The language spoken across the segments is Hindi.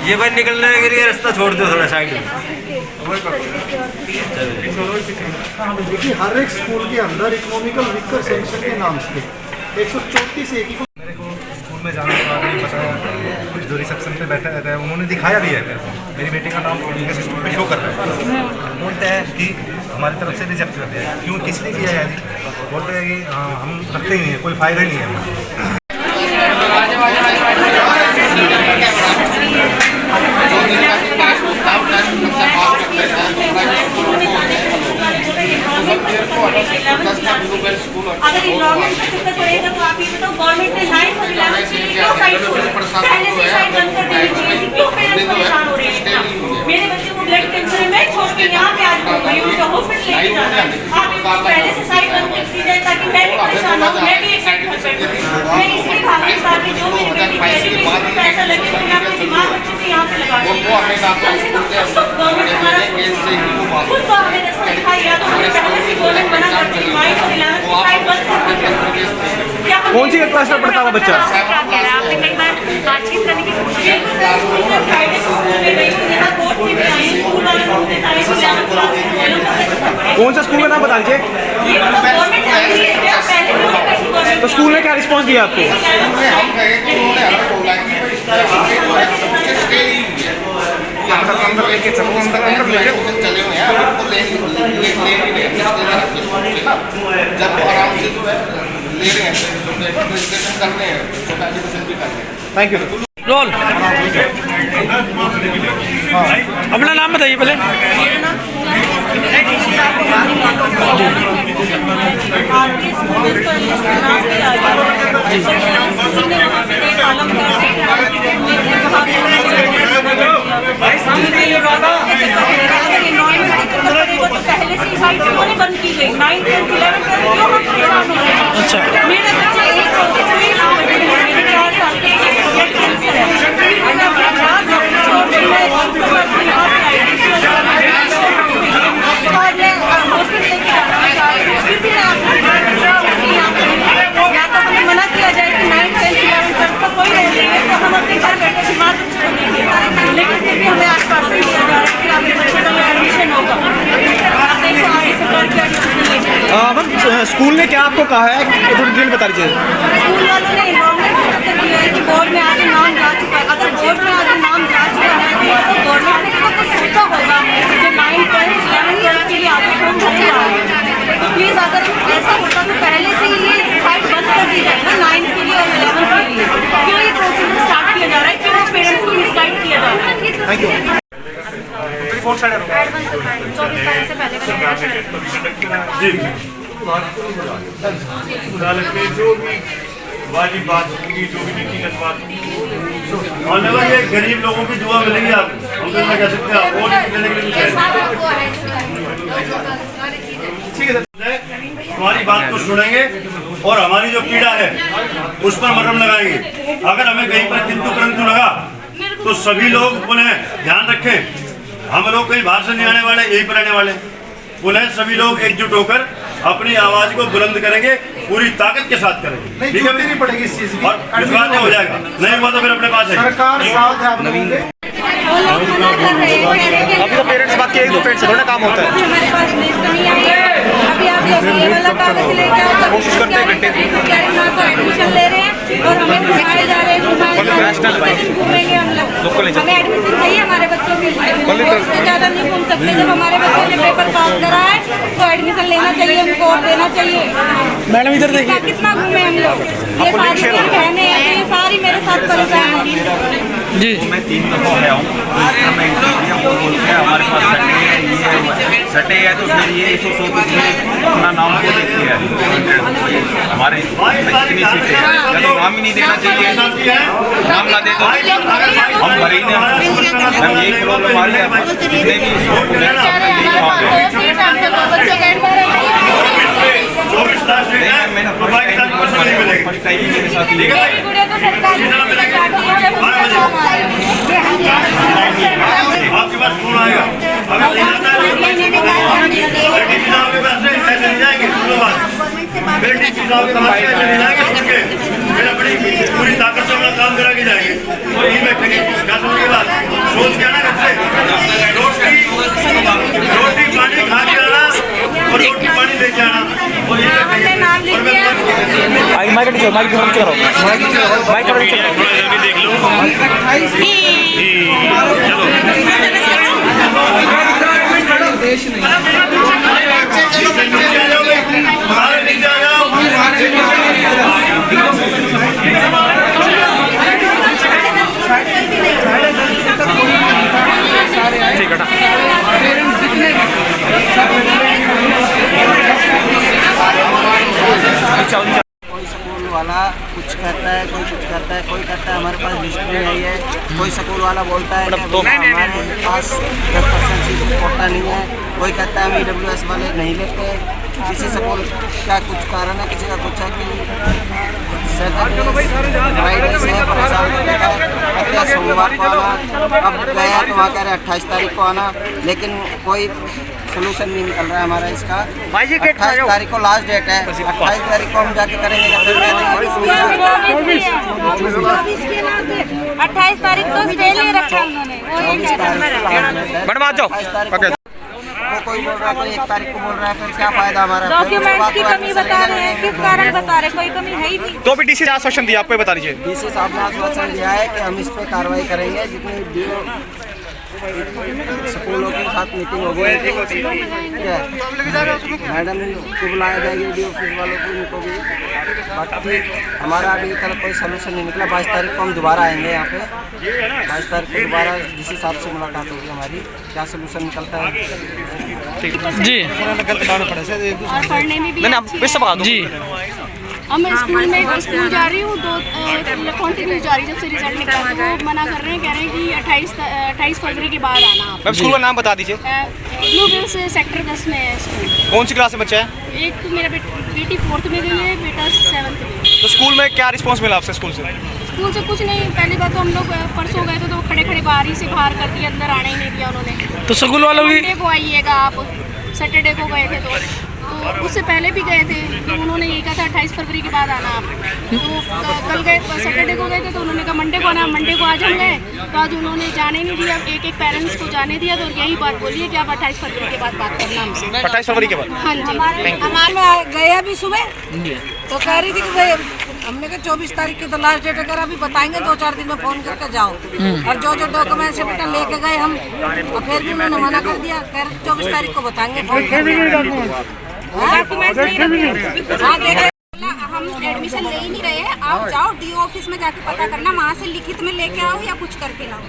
ये भाई निकलने के लिए रास्ता छोड़ दो थोड़ा साइड में। देखिए हर एक स्कूल के अंदर इकोनॉमिकल वीकर सेक्शन के नाम से 134 एक ही मेरे को स्कूल में जाने के बाद नहीं पता, जो रिसेप्शन पे बैठा रहता है उन्होंने दिखाया भी है मेरे को, मेरी बेटी का नाम उनके सिस्टम पे शो कर रहा है। बोलते हैं कि हमारी तरफ से रिजेक्ट कर दिया है, क्यों किसने किया है? बोलते हैं कि हम रखते ही नहीं है, कोई फ़ायदा ही नहीं है। अगर इन्वायरमेंट का चक्कर पड़ेगा तो आप ये बताओ, गवर्नमेंट ने 9th और 11th के लिए क्यों साइट छोड़ी? पहले से साइट बंद कर देनी चाहिए। क्यों पेरेंट्स परेशान हो रहे हैं? मेरे बच्चे को ब्लड कैंसर है, मैं छोड़ के यहाँ पे आज घूम रही हूँ, उनका हॉस्पिटल लेके जाना है। आप पहले से साइट बंद कर दी जाए ताकि मैं भी परेशान हूँ, मैं भी एक साइड पर बैठूँ। मैं इसलिए भागी सारी जो मेरी बेटी कह रही है पैसा लगे तो मैं अपने दिमाग बच्चे से यहाँ पे लगा दूँ। गवर्नमेंट हमारा खुद तो आपने रास्ता दिखाई, या तो हमें पहले से गवर्नमेंट बना करती है 9th और 11th की साइट बंद कर दी। कौन सी क्लास में पढ़ता हुआ बच्चा? क्या कह रहा है? आपने कई बार बातचीत करने की कोशिश की? कौन सा स्कूल का नाम बता दीजिए। तो स्कूल ने क्या रिस्पॉन्स दिया आपको? अंदर लेके चलो, अंदर लेके चले हुए हैं, आपको ले जब आराम से जो है ले रहे हैं, रजिस्ट्रेशन कर रहे हैं, छोटा एजुकेशन भी कर रहे हैं। Thank you. रोल अपना नाम बताइए पहले। पहले से साइट क्यों नहीं बंद की गई? 9th और 11th क्यों हम परेशान हो रहे हैं? अच्छा, मेरे बच्चे एक मेरे 4 साल के मना किया जाए कि 9th 10th 11th तक तो कोई नहीं लेंगे, तो हम अपने घर बैठे बीमार बच्चे को लेंगे, लेकिन फिर भी हमें आश्वासन दिया जा रहा है कि आपके बच्चे का एडमिशन होगा। आप देखो आगे सरकार की एडमिशन स्कूल ने क्या आपको कहा है, डिटेल बता दीजिए। स्कूल वालों ने इन्वॉल्वमेंट कर दिया है कि बोर्ड में आगे नाम जा चुका है। अगर बोर्ड में आगे नाम जा चुका है तो गवर्नमेंट ने तो कुछ सोचा होगा जो 9th 10th 11th के लिए आगे फॉर्म भर रहा है। तो प्लीज़ अगर ऐसा होता तो पहले से ही ये साइट बंद कर दी जाए ना 9th के लिए और 11th के लिए। क्यों ये प्रोसीजर स्टार्ट किया जा रहा है? क्यों पेरेंट्स को मिसगाइड किया जा रहा है? Thank you. अदालत में जो भी वाजिब बात होगी, जो भी नीतिगत बात होगी, और लगा ये गरीब लोगों की दुआ मिलेगी आपको। हम तो इतना कह सकते हैं आप और देने के लिए ठीक है सर, हमारी बात को सुनेंगे और हमारी जो पीड़ा है उस पर मरहम लगाएंगे। अगर हमें कहीं पर किंतु परंतु लगा तो सभी लोग उन्हें ध्यान रखें, हम लोग कहीं बाहर से नहीं आने वाले, यहीं पर रहने वाले। उन्हें सभी लोग एकजुट होकर अपनी आवाज को बुलंद करेंगे, पूरी ताकत के साथ करेंगे। ठीक है, नहीं पड़ेगी इस चीज की, और विश्वास हो जाएगा। नहीं हुआ तो फिर अपने पास है सरकार साथ है। अभी तो पेरेंट्स बात के 1-2 पेरेंट्स से थोड़ा काम होता है। हमारे पास लिस्ट नहीं आई है, अभी आप लोग ये वाला कागज लेके आओ। कोशिश करते हैं घंटे एडमिशन ले रहे हैं और हमें घुमाए जा रहे हैं, घूमेंगे हम लोग। हमें एडमिशन चाहिए हमारे बच्चों के लिए, उससे ज़्यादा नहीं घूम सकते। जब हमारे बच्चों ने पेपर पास करा है तो एडमिशन लेना चाहिए, उनको और देना चाहिए। मैडम इधर देखिए, कितना घूमे हम लोग, ये सारी मेरी बहनें हैं, ये सारी मेरे साथ परेशान हैं जी। मैं 3 दफ़ा आया हूँ, मैं बोलते हैं हमारे पास सटे है, ये सटे है तो फिर ये 100 अपना नाम को देखते हैं। हमारे इतनी सीटें हैं, जब नाम ही नहीं देना चाहिए, नाम ना दे तो हम भरे ही नहीं। हम यही प्रॉब्लम आ रही है, जितने भी मेरे साथ आपके पास फोन आएगा, अगर ऐसे नहीं जाएंगे बेटी चीज़ आपके पास ऐसे नहीं जाएंगे, पूरी ताकत से काम करा के जाएंगे और यहीं बैठेंगे। के बाद सोच के आना घर से रोटी पानी खा के आना और रोटी पानी लेके आना और यहीं कोई स्कूल वाला कुछ कहता है, कोई कुछ कहता है, कोई कहता है हमारे पास लिस्ट नहीं आई है, कोई स्कूल वाला बोलता है कि हमारे पास 10% सीट कोटा नहीं है, कोई कहता है हम EWS वाले नहीं लेते। किसी स्कूल का कुछ कारण है, किसी का कुछ है कि फ्राइडे से परेशान करता है, सोमवार को आना। अब गया तो वहाँ कह रहे 28 तारीख को आना, लेकिन कोई सोल्यूशन नहीं निकल रहा है हमारा इसका। 28 तारीख को लास्ट डेट है, 28 तारीख को हम जाके करेंगे। 28 तारीख को स्टे ले रखा उन्होंने। वो कोई बोल रहा है, कोई 1 तारीख को बोल रहा है, फिर क्या फायदा हमारा। डॉक्यूमेंट्स की कमी बता रहे हैं, किस कारण बता रहे हैं, कोई कमी है ही नहीं। तो भी डीसी ने आश्वासन दिया, आपको बता दीजिए। डीसी साहब ने आश्वासन दिया है कि हम इस पे कार्रवाई करेंगे। जितनी स्कूलों के साथ मीटिंग हो गई है, मैडम को बुलाया जाएगी, DO ऑफिस वालों को, उनको भी। बाकी हमारा अभी तक कोई सोल्यूशन नहीं निकला। 22 तारीख को हम दोबारा आएंगे यहाँ पे। 22 तारीख को दोबारा डीसी साहब से मुलाकात होगी हमारी, क्या सोल्यूशन निकलता है। जी और पढ़ने में भी जी अब मैं स्कूल में स्कूल जा रही हूँ, 2 कंटिन्यू जा रही, जब से रिजल्ट निकला तो वो मना कर रहे हैं, कह रहे हैं कि 28 फरवरी के बाद आना आप। स्कूल का नाम बता दीजिए। ब्लू हिल्स सेक्टर 10 में है स्कूल। कौन सी क्लास में बच्चा है? एक तो मेरा बेटी 4th में गई है, बेटा 7th में। तो स्कूल में क्या रिस्पांस मिला आपसे स्कूल से? स्कूल से कुछ नहीं। पहली बात तो हम लोग परसों गए थे तो खड़े खड़े बाहर ही से बाहर कर दिया, अंदर आने ही नहीं दिया उन्होंने। तो स्कूल वालों की मंडे को आइएगा आप, सैटरडे को गए थे तो उससे पहले भी गए थे तो उन्होंने ये कहा था 28 फरवरी के बाद आना आप। तो कल गए, सैटरडे को गए थे तो उन्होंने कहा मंडे को आना। मंडे को आज हम गए तो आज उन्होंने जाने नहीं दिया, एक पेरेंट्स को जाने दिया। तो यही बात बोली है कि आप 28 फरवरी के बाद बात करना हमसे। 28 फरवरी के बाद? हाँ जी। हमारे गए अभी सुबह तो कह रही थी कि भाई हमने कहा 24 तारीख की तो लास्ट डेट अगर अभी बताएंगे 2-4 दिन में फोन करके जाओ। और जो डॉक्यूमेंट्स बेटा लेके गए हम, और फिर भी उन्होंने मना कर दिया, कह रहे 24 तारीख को बताएंगे। हम एडमिशन ले ही नहीं रहे हैं, आप जाओ DO ऑफिस में जाके पता करना, वहाँ से लिखित में लेके आओ या कुछ करके लाओ,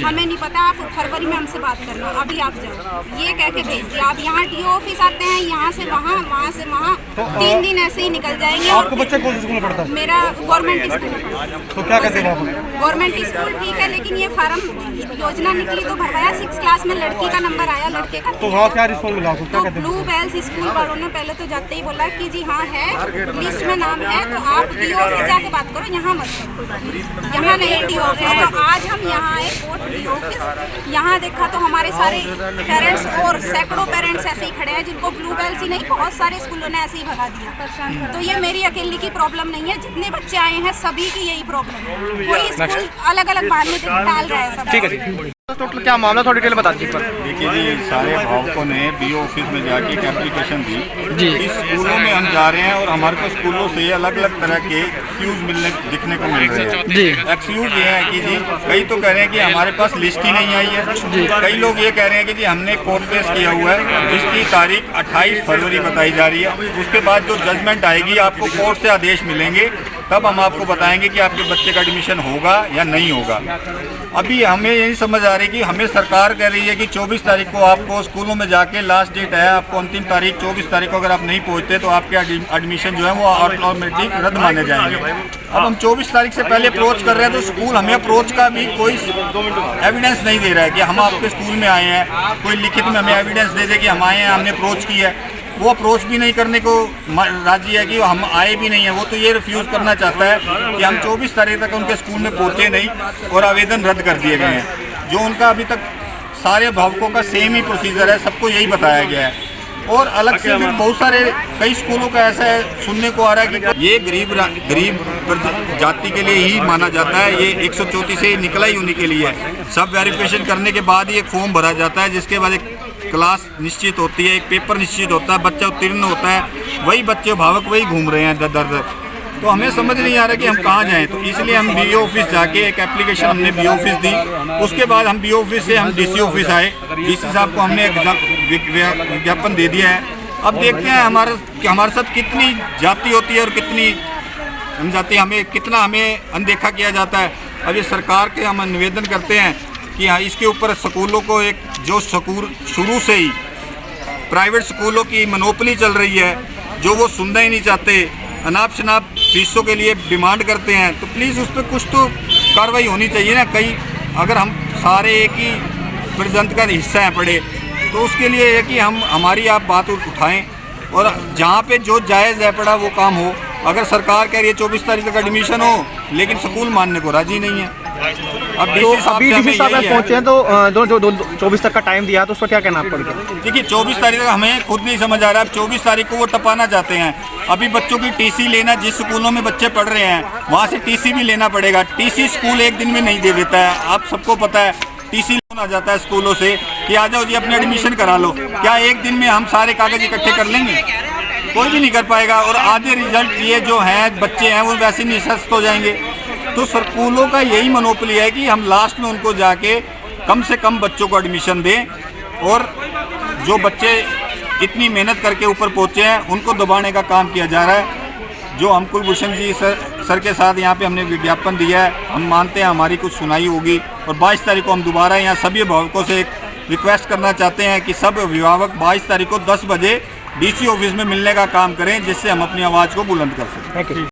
हमें नहीं पता। आप फरवरी में हमसे बात करना, अभी आप जाओ, ये कह के भेज दिया। आप यहाँ DO ऑफिस आते हैं, यहाँ से वहाँ, वहाँ से वहाँ, 3 दिन ऐसे ही निकल जाएंगे। आपको बच्चा कौन सा स्कूल में पढ़ता है? मेरा गवर्नमेंट स्कूल में। तो क्या कहते हैं गवर्नमेंट स्कूल ठीक है, लेकिन ये फार्म योजना निकली तो भरवाया। 6 क्लास में लड़की का नंबर आया, लड़के का। तो वहाँ क्या रिस्पॉन्स मिला आपको? क्या तो कहते हैं? ब्लू बेल्स स्कूल वालों ने पहले तो जाते ही बोला कि जी हाँ है, लिस्ट में नाम है, तो आप DO ऑफिस जाके बात करो, यहाँ मत करो, यहाँ नहीं DO ऑफिस। तो आज हम यहाँ आए कोर्ट DO ऑफिस, यहाँ देखा तो हमारे सारे पेरेंट्स और सैकड़ों पेरेंट्स ऐसे ही खड़े हैं जिनको ब्लू बेल्स ही नहीं, बहुत सारे स्कूलों ने ऐसे ही भगा दिया। तो ये मेरी अकेली की प्रॉब्लम नहीं है, जितने बच्चे आए हैं सभी की यही प्रॉब्लम है। कोई स्कूल अलग अलग बहाने टाल रहा है सब। ठीक है जी। टोटल क्या मामला थोड़ी डिटेल बता दीजिए। देखिए जी, सारे भावकों ने DO ऑफिस में जाके एक एप्लीकेशन दी जी। इस स्कूलों में हम जा रहे हैं और हमारे को स्कूलों से अलग अलग तरह के एक्सक्यूज दिखने को मिल रहे हैं जी। एक्सक्यूज ये है कि जी कई तो कह रहे हैं कि हमारे पास लिस्ट ही नहीं आई है। कई लोग ये कह रहे हैं कि जी हमने कोर्ट केस किया हुआ है, जिसकी तारीख 28 फरवरी बताई जा रही है। उसके बाद जो जजमेंट आएगी, आपको कोर्ट से आदेश मिलेंगे, तब हम आपको बताएंगे कि आपके बच्चे का एडमिशन होगा या नहीं होगा। अभी हमें यही समझ आ रही है कि हमें सरकार कह रही है कि 24 तारीख को आपको स्कूलों में जाके लास्ट डेट है, आपको अंतिम तारीख 24 तारीख को अगर आप नहीं पहुंचते तो आपके एडमिशन जो है वो ऑटोमेटिक रद्द माने जाएंगे। अब हम 24 तारीख से पहले अप्रोच कर रहे हैं तो स्कूल हमें अप्रोच का भी कोई एविडेंस नहीं दे रहा है कि हम आपके स्कूल में आए हैं, कोई लिखित में हमें एविडेंस दे दे कि हम आए हैं, हमने अप्रोच की है। वो अप्रोच भी नहीं करने को राजी है कि हम आए भी नहीं है। वो तो ये रिफ्यूज़ करना चाहता है कि हम 24 तारीख तक उनके स्कूल में पहुँचे नहीं और आवेदन रद्द कर दिए गए हैं। जो उनका अभी तक सारे भावकों का सेम ही प्रोसीजर है, सबको यही बताया गया है। और अलग से फिर बहुत सारे कई स्कूलों का ऐसा है सुनने को आ रहा है कि ये गरीब जाति के लिए ही माना जाता है, ये 134 से निकला ही उन्हीं के लिए है। सब वेरिफिकेशन करने के बाद ही एक फॉर्म भरा जाता है, जिसके बाद एक क्लास निश्चित होती है, एक पेपर निश्चित होता है, बच्चा उत्तीर्ण होता है, वही बच्चे अभिभावक वही घूम रहे हैं दर दर। तो हमें समझ नहीं आ रहा कि हम कहाँ जाएं। तो इसलिए हम BO ऑफिस जाके एक एप्लीकेशन हमने BO ऑफिस दी, उसके बाद हम BO ऑफिस से हम DC ऑफिस आए, DC साहब को हमने विज्ञापन दे दिया है। अब देखते हैं हमारे साथ कितनी जाति होती है और कितनी जाति हमें कितना हमें अनदेखा किया जाता है। अब ये सरकार के हम निवेदन करते हैं कि हाँ इसके ऊपर स्कूलों को एक जो स्कूल शुरू से ही प्राइवेट स्कूलों की मोनोपोली चल रही है, जो वो सुनना ही नहीं चाहते, अनाप शनाप फीसों के लिए डिमांड करते हैं, तो प्लीज़ उस पर कुछ तो कार्रवाई होनी चाहिए ना। कई अगर हम सारे एक ही प्रजंत का हिस्सा हैं पड़े, तो उसके लिए है कि हम हमारी आप बात उठाएं और जहाँ पे जो जायज़ है पड़ा वो काम हो। अगर सरकार कह रही है 24 तारीख तक एडमिशन हो, लेकिन स्कूल मानने को राजी नहीं है। अब तो अभी DC साहब पहुँचे हैं, तो जो 24 तक का टाइम दिया तो उस पर क्या कहना आप पड़ेगा? देखिए 24 तारीख तक हमें खुद नहीं समझ आ रहा है। अब 24 तारीख को वो टपाना चाहते हैं। अभी बच्चों की TC लेना, जिस स्कूलों में बच्चे पढ़ रहे हैं वहाँ से TC भी लेना पड़ेगा। TC स्कूल एक दिन में नहीं दे देता है, आप सबको पता है। TC लोन आ जाता है स्कूलों से कि आ जाओ जी अपने एडमिशन करा लो। क्या एक दिन में हम सारे कागज इकट्ठे कर लेंगे? कोई भी नहीं कर पाएगा। और आधे रिजल्ट ये जो हैं बच्चे हैं वो वैसे निशस्त हो जाएंगे। तो स्कूलों का यही मोनोपोली है कि हम लास्ट में उनको जाके कम से कम बच्चों को एडमिशन दें, और जो बच्चे इतनी मेहनत करके ऊपर पहुँचे हैं उनको दबाने का काम किया जा रहा है। जो हम कुलभूषण जी सर के साथ यहाँ पे हमने विज्ञापन दिया है, हम मानते हैं हमारी कुछ सुनाई होगी। और 22 तारीख को हम दोबारा यहाँ सभी अभिभावकों से एक रिक्वेस्ट करना चाहते हैं कि सब अभिभावक 22 तारीख को 10 बजे DC ऑफिस में मिलने का काम करें, जिससे हम अपनी आवाज़ को बुलंद कर सकें।